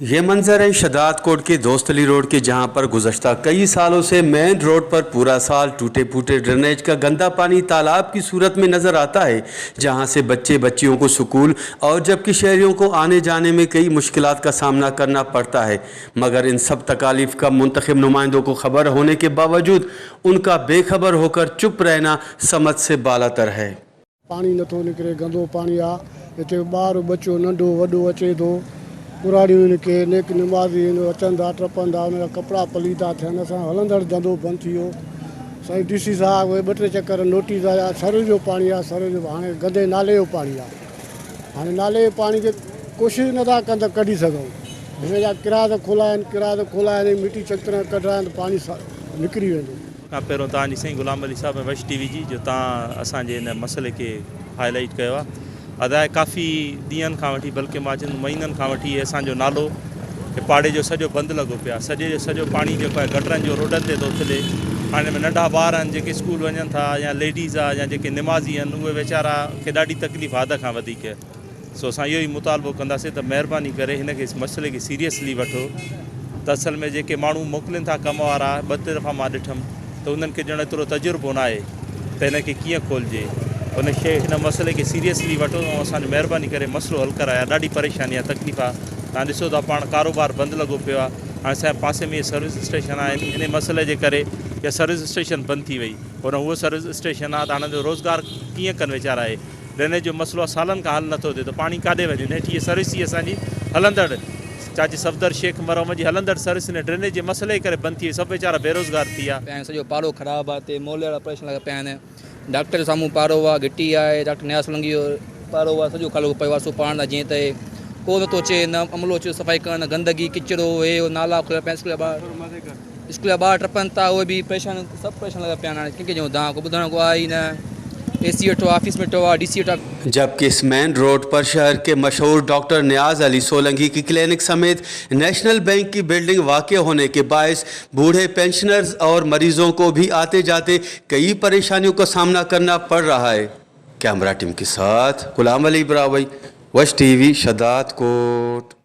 ये मंजर है शदाद कोट के दोस्त अली रोड के, जहां पर गुज़श्ता कई सालों से मेन रोड पर पूरा साल टूटे फूटे ड्रेनेज का गंदा पानी तालाब की सूरत में नज़र आता है, जहां से बच्चे बच्चियों को स्कूल और जबकि शहरियों को आने जाने में कई मुश्किलात का सामना करना पड़ता है। मगर इन सब तकालीफ का मुंतखब नुमाइंदों को खबर होने के बावजूद उनका बेखबर होकर चुप रहना समझ से बालातर है। पानी नथो निकिरे, गंदो पानी आ, हिते ॿार बच्चो नंढो वॾो अचे थो, पुराणियूं के नेक निमाज़ी अचनि था टपनि था, उनजा कपिड़ा पली था थियनि, असां हलंदड़ धंधो बंदि थी वियो। साईं DC साहब उहे 2-3 चकर नोटिस आया, सर जो पाणी आहे, सर जो हाणे गंदे नाले जो पाणी आहे। हाणे नाले जो पाणी खे कोशिशि नथा कनि त कढी सघूं। हिन जा किरा त खोला आहिनि, मिटी चङी तरह कढाइनि त पाणी निकिरी वेंदो। खां पहिरियों तव्हांजी साईं गुलाम अली साहब वश TV जी जो तव्हां असांजे हिन मसइले खे हाईलाइट कयो आहे। अदाए काफ़ी ॾींहंनि खां वठी, बल्कि मां चवंदुमि महीननि खां वठी असांजो नालो पाड़े जो सॼो बंदि लॻो पियो आहे। सॼे जो सॼो पाणी जेको आहे गटरनि जो रोडनि ते थो थिले। हाणे नंढा ॿार आहिनि जेके स्कूल वञनि था, या लेडीज़ आहे, या जेके निमाज़ी आहिनि, उहे वीचारा खे ॾाढी तकलीफ़ हद खां वधीक। सो असां इहो ई मुतालबो कंदासीं त महिरबानी करे हिन खे मसइले खे सीरियसली वठो। त असल में जेके माण्हू मोकिलीनि था कम वारा, 2-3 दफ़ा मां ॾिठुमि त उन्हनि खे ॼण एतिरो तजुर्बो न आहे त हिन खे कीअं खोलिजे। उन हिन मसइले खे सीरियसली वठो ऐं असांजो महिरबानी करे मसइलो हल कराए। ॾाढी परेशानी आहे, तकलीफ़ आहे। तव्हां ॾिसो था पाण कारोबार बंदि लॻो पियो आहे। हाणे असांजे पासे में सर्विस स्टेशन आहे, इन मसइले जे करे इहा सर्विस स्टेशन बंदि थी वई। पर उहो सर्विस स्टेशन आहे त हाणे जो रोज़गार कीअं कनि वीचारा आहे। ड्रेनेज जो मसइलो आहे, सालनि खां हल नथो थिए, त पाणी काॾे वञे। हेठि इहा सर्विस ई असांजी हलंदड़ चाची सफ़दर शेख मरहम जी हलंदड़ सर्विस ने ड्रेनेज जे मसइले जे करे बंदि थी वई। सभु वीचारा बेरोज़गार थी विया। सॼो पाड़ो ख़राबु आहे, हिते मोले वारा ऑपरेशन लॻा पिया आहिनि। डॉक्टर साम्हूं पाड़ो आहे, घिटी आहे, डॉक्टर न्यास सोलंकी जो पाड़ो आहे, सॼो खालो पियो आहे। सो पाण जीअं त को नथो अचे, न अमलो अचे सफ़ाई करणु, गंदगी किचिरो हे नाला खुलिया पिया। स्कूल जा ॿार टपनि था, उहे बि परेशान, सभु परेशान लॻा पिया आहिनि। हाणे कंहिंखे चऊं तव्हां को ॿुधण को आहे ई न। AC वठो, ऑफिस में वठो, DC वठो। जबकि इस मेन रोड पर शहर के मशहूर डॉक्टर न्याज अली सोलंकी की क्लिनिक समेत नेशनल बैंक की बिल्डिंग वाक़ होने के बायस बूढ़े पेंशनर्स और मरीजों को भी आते जाते कई परेशानियों का सामना करना पड़ रहा है। कैमरा टीम के साथ गुलाम अली ब्रावई, वश TV, शदाद कोट।